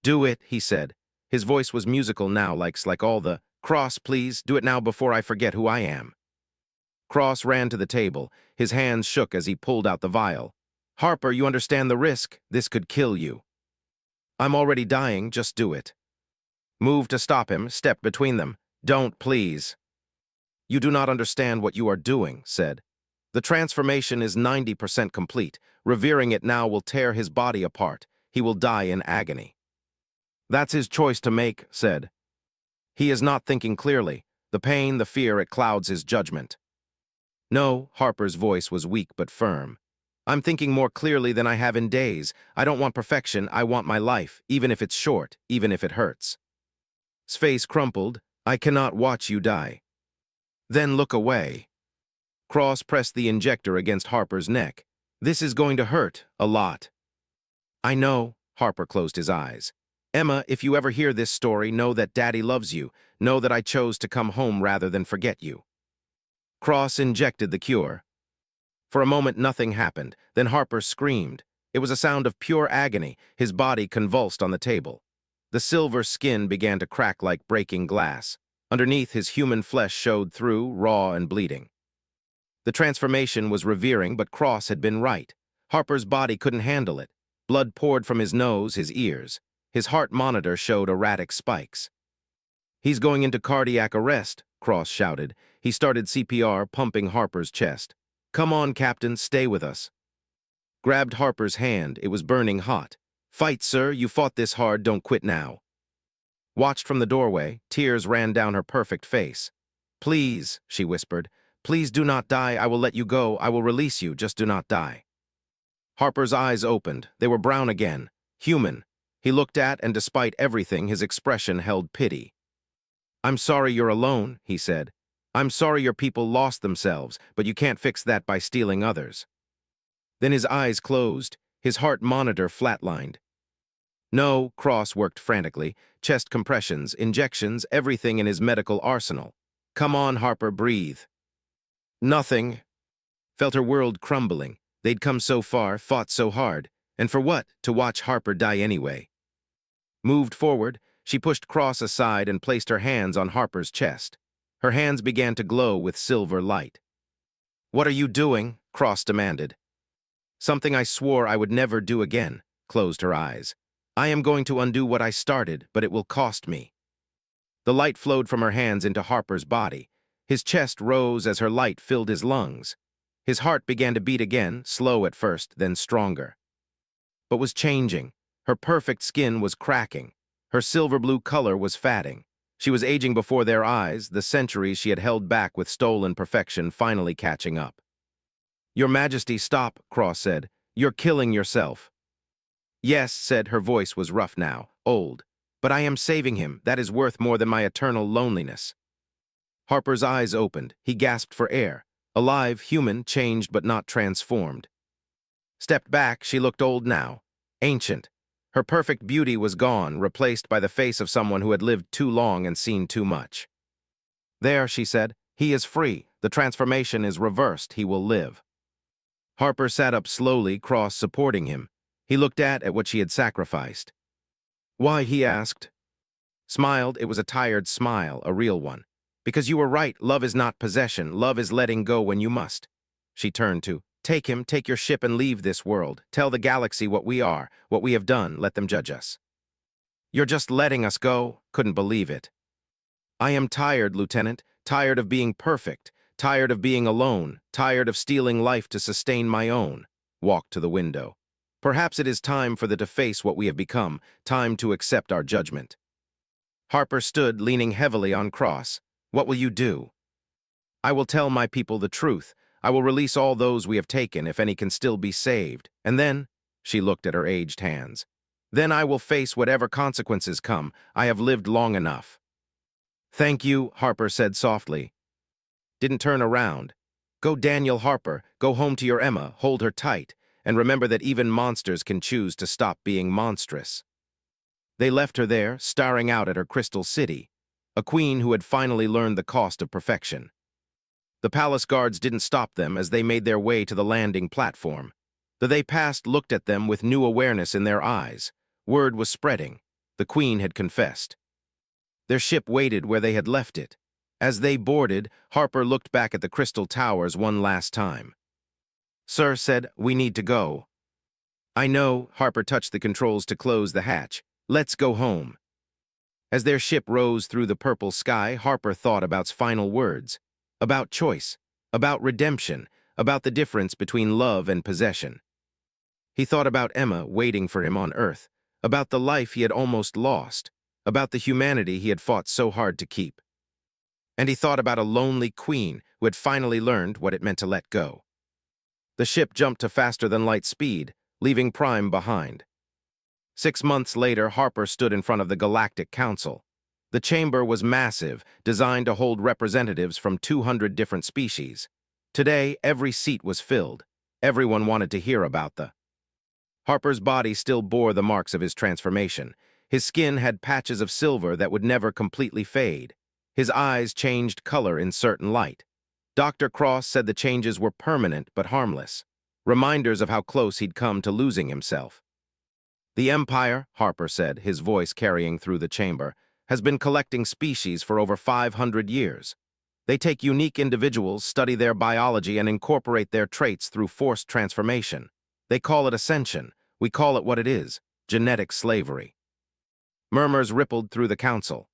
"Do it," he said. His voice was musical now, like all the, "Cross, please, do it now before I forget who I am." Cross ran to the table. His hands shook as he pulled out the vial. "Harper, you understand the risk. This could kill you." "I'm already dying, just do it." Moved to stop him, stepped between them. "Don't, please." "You do not understand what you are doing," said. "The transformation is 90% complete. Revering it now will tear his body apart. He will die in agony." "That's his choice to make," said. "He is not thinking clearly. The pain, the fear, it clouds his judgment." "No," Harper's voice was weak but firm. "I'm thinking more clearly than I have in days. I don't want perfection, I want my life, even if it's short, even if it hurts." His face crumpled. "I cannot watch you die." "Then look away." Cross pressed the injector against Harper's neck. "This is going to hurt, a lot." "I know." Harper closed his eyes. "Emma, if you ever hear this story, know that Daddy loves you. Know that I chose to come home rather than forget you." Cross injected the cure. For a moment, nothing happened. Then Harper screamed. It was a sound of pure agony. His body convulsed on the table. The silver skin began to crack like breaking glass. Underneath, his human flesh showed through, raw and bleeding. The transformation was revering, but Cross had been right. Harper's body couldn't handle it. Blood poured from his nose, his ears. His heart monitor showed erratic spikes. "He's going into cardiac arrest," Cross shouted. He started CPR, pumping Harper's chest. "Come on, Captain, stay with us." Grabbed Harper's hand. It was burning hot. Fight, sir, you fought this hard, don't quit now. Watched from the doorway, tears ran down her perfect face. Please, she whispered, please do not die, I will let you go, I will release you, just do not die. Harper's eyes opened, they were brown again, human. He looked at, and despite everything, his expression held pity. I'm sorry you're alone, he said. I'm sorry your people lost themselves, but you can't fix that by stealing others. Then his eyes closed, his heart monitor flatlined. No, Cross worked frantically, chest compressions, injections, everything in his medical arsenal. Come on, Harper, breathe. Nothing. Felt her world crumbling. They'd come so far, fought so hard. And for what? To watch Harper die anyway. Moved forward, she pushed Cross aside and placed her hands on Harper's chest. Her hands began to glow with silver light. What are you doing? Cross demanded. Something I swore I would never do again, closed her eyes. I am going to undo what I started, but it will cost me. The light flowed from her hands into Harper's body. His chest rose as her light filled his lungs. His heart began to beat again, slow at first, then stronger. But was changing. Her perfect skin was cracking. Her silver-blue color was fading. She was aging before their eyes, the centuries she had held back with stolen perfection finally catching up. Your Majesty, stop, Cross said. You're killing yourself. Yes, said, her voice was rough now, old. But I am saving him. That is worth more than my eternal loneliness. Harper's eyes opened. He gasped for air. Alive, human, changed but not transformed. Stepped back, she looked old now. Ancient. Her perfect beauty was gone, replaced by the face of someone who had lived too long and seen too much. There, she said, he is free. The transformation is reversed. He will live. Harper sat up slowly, Cross supporting him. He looked at what she had sacrificed. Why, he asked. Smiled, it was a tired smile, a real one. Because you were right, love is not possession, love is letting go when you must. She turned to, take him, take your ship and leave this world. Tell the galaxy what we are, what we have done, let them judge us. You're just letting us go? Couldn't believe it. I am tired, Lieutenant, tired of being perfect, tired of being alone, tired of stealing life to sustain my own. Walked to the window. Perhaps it is time for the to face what we have become, time to accept our judgment. Harper stood, leaning heavily on Cross. What will you do? I will tell my people the truth. I will release all those we have taken, if any can still be saved. And then, she looked at her aged hands, then I will face whatever consequences come. I have lived long enough. Thank you, Harper said softly. Didn't turn around. Go, Daniel Harper. Go home to your Emma. Hold her tight. And remember that even monsters can choose to stop being monstrous. They left her there, staring out at her crystal city, a queen who had finally learned the cost of perfection. The palace guards didn't stop them as they made their way to the landing platform. The they passed looked at them with new awareness in their eyes. Word was spreading. The queen had confessed. Their ship waited where they had left it. As they boarded, Harper looked back at the crystal towers one last time. Sir said, we need to go. I know, Harper touched the controls to close the hatch. Let's go home. As their ship rose through the purple sky, Harper thought about final words. About choice, about redemption, about the difference between love and possession. He thought about Emma waiting for him on Earth, about the life he had almost lost, about the humanity he had fought so hard to keep. And he thought about a lonely queen who had finally learned what it meant to let go. The ship jumped to faster-than-light speed, leaving Prime behind. 6 months later, Harper stood in front of the Galactic Council. The chamber was massive, designed to hold representatives from 200 different species. Today, every seat was filled. Everyone wanted to hear about the... Harper's body still bore the marks of his transformation. His skin had patches of silver that would never completely fade. His eyes changed color in certain light. Dr. Cross said the changes were permanent but harmless, reminders of how close he'd come to losing himself. The Empire, Harper said, his voice carrying through the chamber, has been collecting species for over 500 years. They take unique individuals, study their biology, and incorporate their traits through forced transformation. They call it ascension. We call it what it is, genetic slavery. Murmurs rippled through the council.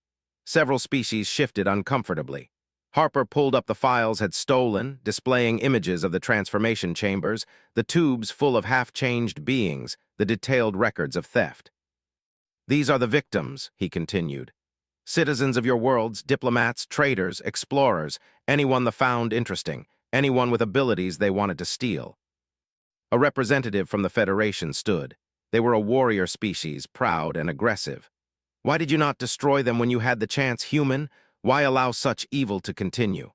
Several species shifted uncomfortably. Harper pulled up the files had stolen, displaying images of the transformation chambers, the tubes full of half-changed beings, the detailed records of theft. "These are the victims," he continued. "Citizens of your worlds, diplomats, traders, explorers, anyone the found interesting, anyone with abilities they wanted to steal." A representative from the Federation stood. They were a warrior species, proud and aggressive. "Why did you not destroy them when you had the chance, human? Why allow such evil to continue?"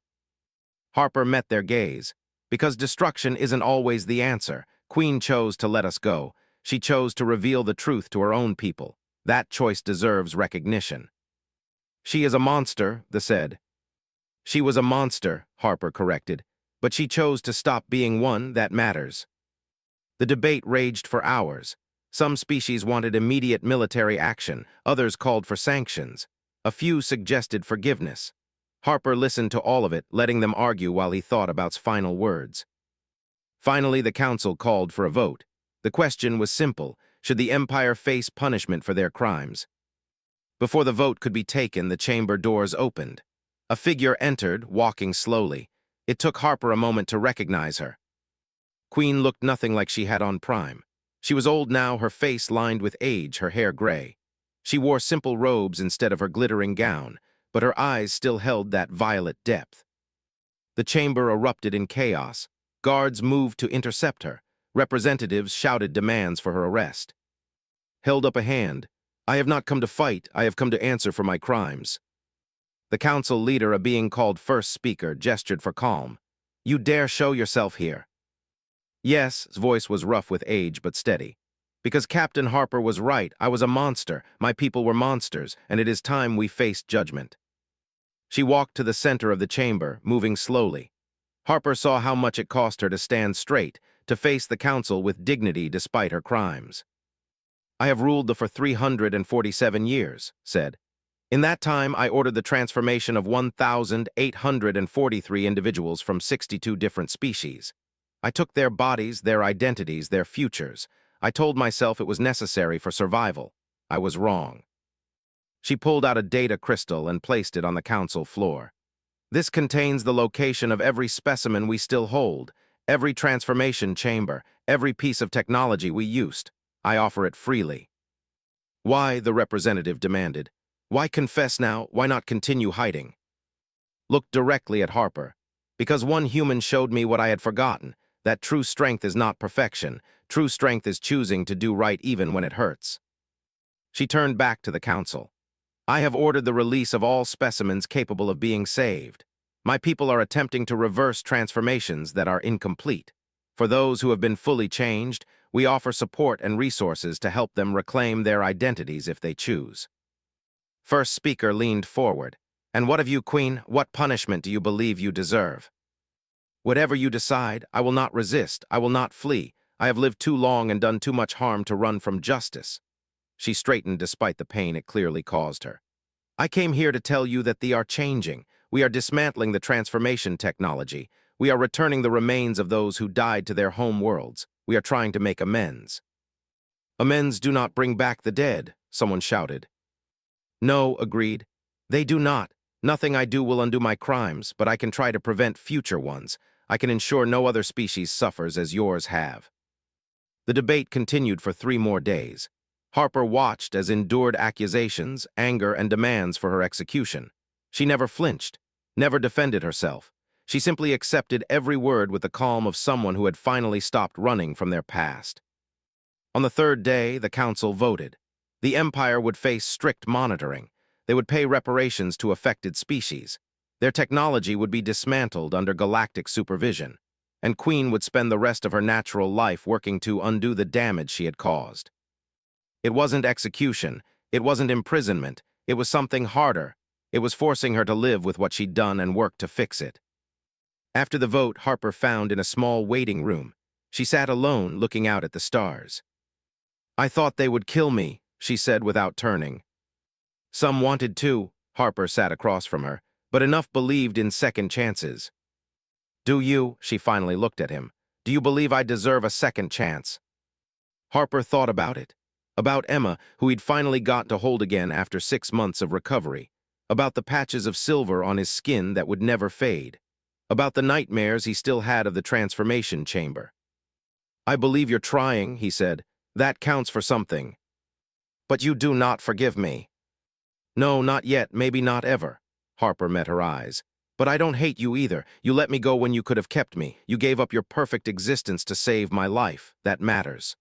Harper met their gaze. "Because destruction isn't always the answer. Queen chose to let us go. She chose to reveal the truth to her own people. That choice deserves recognition." "She is a monster," they said. "She was a monster," Harper corrected, "but she chose to stop being one that matters." The debate raged for hours. Some species wanted immediate military action, others called for sanctions. A few suggested forgiveness. Harper listened to all of it, letting them argue while he thought about final words. Finally, the council called for a vote. The question was simple: should the Empire face punishment for their crimes? Before the vote could be taken, the chamber doors opened. A figure entered, walking slowly. It took Harper a moment to recognize her. Queen looked nothing like she had on Prime. She was old now, her face lined with age, her hair gray. She wore simple robes instead of her glittering gown, but her eyes still held that violet depth. The chamber erupted in chaos. Guards moved to intercept her. Representatives shouted demands for her arrest. Held up a hand. "I have not come to fight, I have come to answer for my crimes." The council leader, a being called First Speaker, gestured for calm. "You dare show yourself here?" "Yes," his voice was rough with age but steady. "Because Captain Harper was right, I was a monster, my people were monsters, and it is time we faced judgment." She walked to the center of the chamber, moving slowly. Harper saw how much it cost her to stand straight, to face the council with dignity despite her crimes. "I have ruled the for 347 years, said. "In that time, I ordered the transformation of 1,843 individuals from 62 different species. I took their bodies, their identities, their futures. I told myself it was necessary for survival. I was wrong." She pulled out a data crystal and placed it on the council floor. "This contains the location of every specimen we still hold, every transformation chamber, every piece of technology we used. I offer it freely." "Why?" the representative demanded. "Why confess now? Why not continue hiding?" Looked directly at Harper. "Because one human showed me what I had forgotten, that true strength is not perfection. True strength is choosing to do right even when it hurts." She turned back to the council. "I have ordered the release of all specimens capable of being saved. My people are attempting to reverse transformations that are incomplete. For those who have been fully changed, we offer support and resources to help them reclaim their identities if they choose." First Speaker leaned forward. "And what of you, Queen? What punishment do you believe you deserve?" "Whatever you decide, I will not resist, I will not flee. I have lived too long and done too much harm to run from justice." She straightened despite the pain it clearly caused her. "I came here to tell you that they are changing. We are dismantling the transformation technology. We are returning the remains of those who died to their home worlds. We are trying to make amends." "Amends do not bring back the dead," someone shouted. "No," agreed. "They do not. Nothing I do will undo my crimes, but I can try to prevent future ones. I can ensure no other species suffers as yours have." The debate continued for 3 more days. Harper watched as endured accusations, anger, and demands for her execution. She never flinched, never defended herself. She simply accepted every word with the calm of someone who had finally stopped running from their past. On the 3rd day, the council voted. The Empire would face strict monitoring. They would pay reparations to affected species. Their technology would be dismantled under galactic supervision, and Queen would spend the rest of her natural life working to undo the damage she had caused. It wasn't execution, it wasn't imprisonment, it was something harder. It was forcing her to live with what she'd done and work to fix it. After the vote, Harper found in a small waiting room. She sat alone, looking out at the stars. "I thought they would kill me," she said without turning. "Some wanted to," Harper sat across from her, "but enough believed in second chances." "Do you?" She finally looked at him. "Do you believe I deserve a second chance?" Harper thought about it. About Emma, who he'd finally got to hold again after 6 months of recovery. About the patches of silver on his skin that would never fade. About the nightmares he still had of the transformation chamber. "I believe you're trying," he said. That counts for something. But you do not forgive me. No, not yet, maybe not ever. Harper met her eyes. But I don't hate you either. You let me go when you could have kept me. You gave up your perfect existence to save my life. That matters.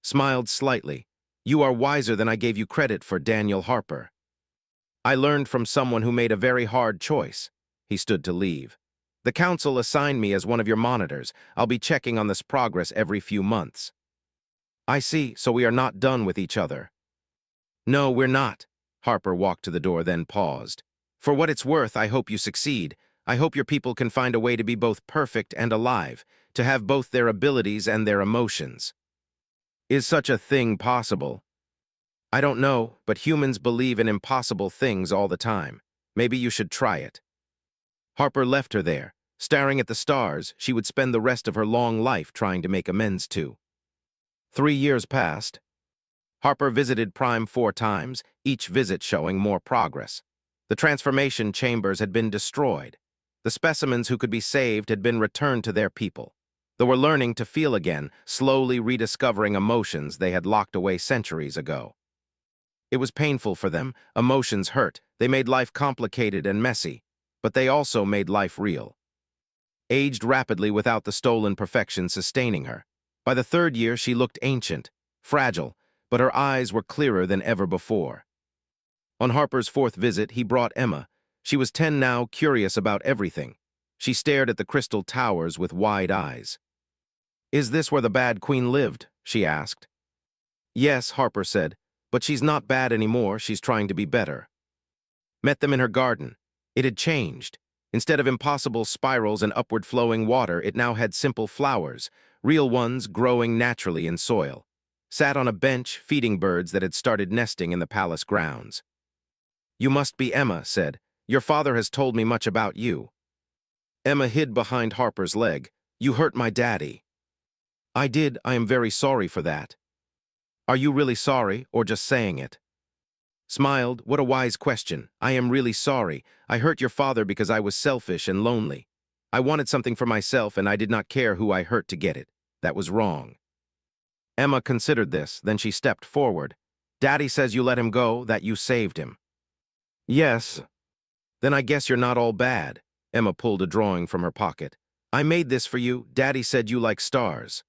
Smiled slightly. You are wiser than I gave you credit for, Daniel Harper. I learned from someone who made a very hard choice. He stood to leave. The council assigned me as one of your monitors. I'll be checking on this progress every few months. I see, so we are not done with each other. No, we're not. Harper walked to the door, then paused. For what it's worth, I hope you succeed. I hope your people can find a way to be both perfect and alive, to have both their abilities and their emotions. Is such a thing possible? I don't know, but humans believe in impossible things all the time. Maybe you should try it. Harper left her there. Staring at the stars, she would spend the rest of her long life trying to make amends to. 3 years passed. Harper visited Prime 4 times, each visit showing more progress. The transformation chambers had been destroyed. The specimens who could be saved had been returned to their people. They were learning to feel again, slowly rediscovering emotions they had locked away centuries ago. It was painful for them. Emotions hurt. They made life complicated and messy, but they also made life real. Aged rapidly without the stolen perfection sustaining her. By the 3rd year, she looked ancient, fragile, but her eyes were clearer than ever before. On Harper's 4th visit, he brought Emma. She was 10 now, curious about everything. She stared at the crystal towers with wide eyes. Is this where the bad queen lived? She asked. Yes, Harper said, but she's not bad anymore, she's trying to be better. Met them in her garden. It had changed. Instead of impossible spirals and upward-flowing water, it now had simple flowers, real ones growing naturally in soil. Sat on a bench, feeding birds that had started nesting in the palace grounds. You must be Emma, said. Your father has told me much about you. Emma hid behind Harper's leg. You hurt my daddy. I did. I am very sorry for that. Are you really sorry, or just saying it? Smiled. What a wise question. I am really sorry. I hurt your father because I was selfish and lonely. I wanted something for myself, and I did not care who I hurt to get it. That was wrong. Emma considered this, then she stepped forward. Daddy says you let him go, that you saved him. Yes. Then I guess you're not all bad. Emma pulled a drawing from her pocket. I made this for you. Daddy said you like stars.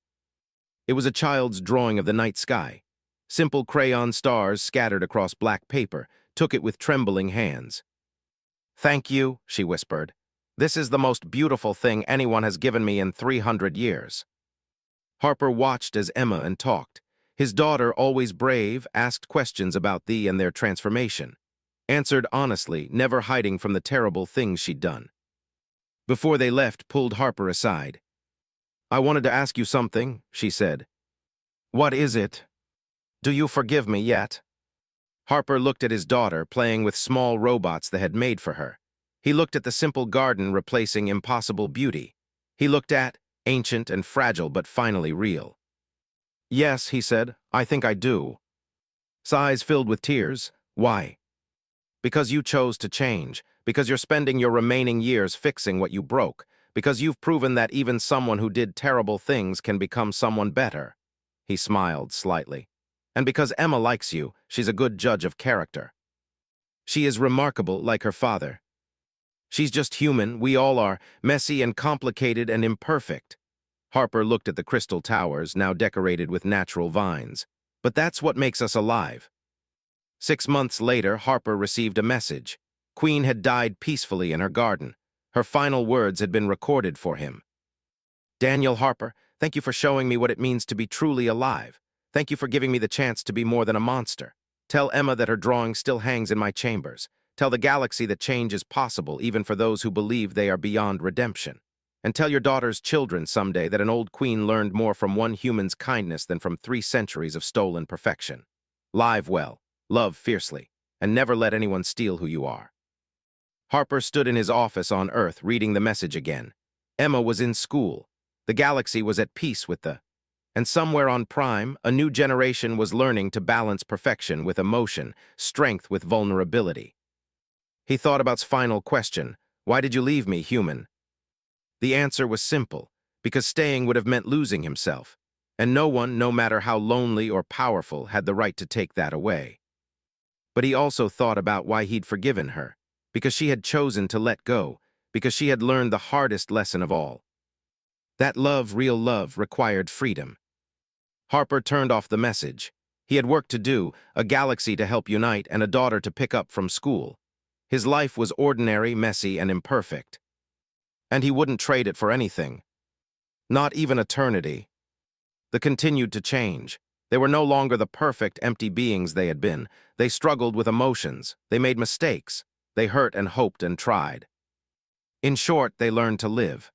It was a child's drawing of the night sky. Simple crayon stars scattered across black paper, took it with trembling hands. Thank you, she whispered. This is the most beautiful thing anyone has given me in 300 years. Harper watched as Emma and talked. His daughter, always brave, asked questions about thee and their transformation. Answered honestly, never hiding from the terrible things she'd done. Before they left, pulled Harper aside. I wanted to ask you something, she said. What is it? Do you forgive me yet? Harper looked at his daughter, playing with small robots they had made for her. He looked at the simple garden replacing impossible beauty. He looked at, ancient and fragile but finally real. Yes, he said, I think I do. Sighs filled with tears. Why? Because you chose to change. Because you're spending your remaining years fixing what you broke. Because you've proven that even someone who did terrible things can become someone better. He smiled slightly. And because Emma likes you, she's a good judge of character. She is remarkable, like her father. She's just human, we all are, messy and complicated and imperfect. Harper looked at the crystal towers, now decorated with natural vines. But that's what makes us alive. 6 months later, Harper received a message. Queen had died peacefully in her garden. Her final words had been recorded for him. Daniel Harper, thank you for showing me what it means to be truly alive. Thank you for giving me the chance to be more than a monster. Tell Emma that her drawing still hangs in my chambers. Tell the galaxy that change is possible even for those who believe they are beyond redemption. And tell your daughter's children someday that an old queen learned more from one human's kindness than from 3 centuries of stolen perfection. Live well, love fiercely, and never let anyone steal who you are. Harper stood in his office on Earth reading the message again. Emma was in school. The galaxy was at peace with and somewhere on Prime, a new generation was learning to balance perfection with emotion, strength with vulnerability. He thought about his final question, why did you leave me, human? The answer was simple, because staying would have meant losing himself. And no one, no matter how lonely or powerful, had the right to take that away. But he also thought about why he'd forgiven her, because she had chosen to let go, because she had learned the hardest lesson of all. That love, real love, required freedom. Harper turned off the message. He had work to do, a galaxy to help unite, and a daughter to pick up from school. His life was ordinary, messy, and imperfect. And he wouldn't trade it for anything. Not even eternity. They continued to change. They were no longer the perfect, empty beings they had been. They struggled with emotions. They made mistakes. They hurt and hoped and tried. In short, they learned to live.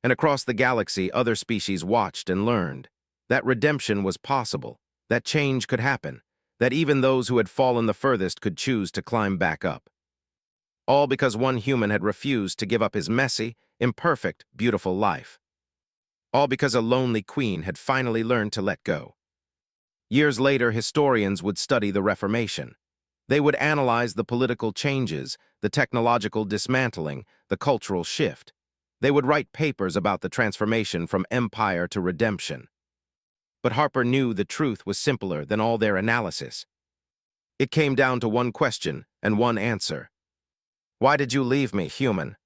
And across the galaxy, other species watched and learned. That redemption was possible. That change could happen. That even those who had fallen the furthest could choose to climb back up. All because one human had refused to give up his messy, imperfect, beautiful life. All because a lonely queen had finally learned to let go. Years later, historians would study the Reformation. They would analyze the political changes, the technological dismantling, the cultural shift. They would write papers about the transformation from empire to redemption. But Harper knew the truth was simpler than all their analysis. It came down to one question and one answer. Why did you leave me, human?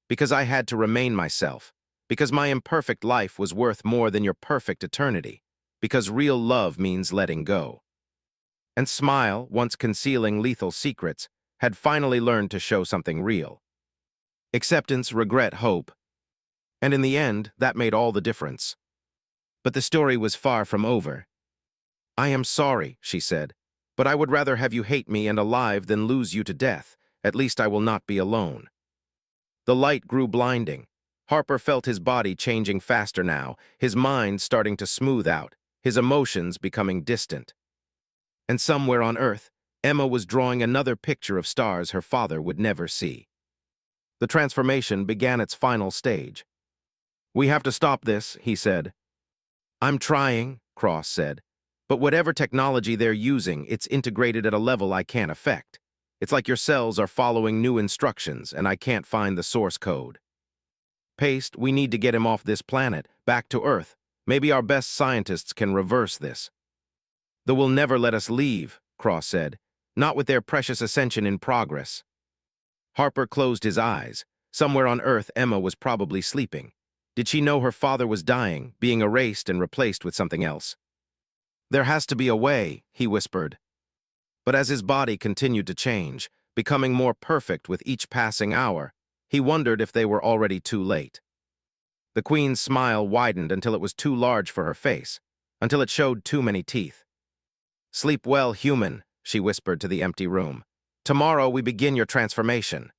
Because I had to remain myself. Because my imperfect life was worth more than your perfect eternity. Because real love means letting go. And Smile, once concealing lethal secrets, had finally learned to show something real. Acceptance, regret, hope. And in the end, that made all the difference. But the story was far from over. I am sorry, she said, but I would rather have you hate me and alive than lose you to death. At least I will not be alone. The light grew blinding. Harper felt his body changing faster now, his mind starting to smooth out, his emotions becoming distant. And somewhere on Earth, Emma was drawing another picture of stars her father would never see. The transformation began its final stage. We have to stop this, he said. I'm trying, Cross said. But whatever technology they're using, it's integrated at a level I can't affect. It's like your cells are following new instructions, and I can't find the source code. Paste, we need to get him off this planet, back to Earth. Maybe our best scientists can reverse this. They will never let us leave, Cross said. Not with their precious ascension in progress. Harper closed his eyes. Somewhere on Earth, Emma was probably sleeping. Did she know her father was dying, being erased and replaced with something else? There has to be a way, he whispered. But as his body continued to change, becoming more perfect with each passing hour, he wondered if they were already too late. The Queen's smile widened until it was too large for her face, until it showed too many teeth. Sleep well, human, she whispered to the empty room. Tomorrow we begin your transformation.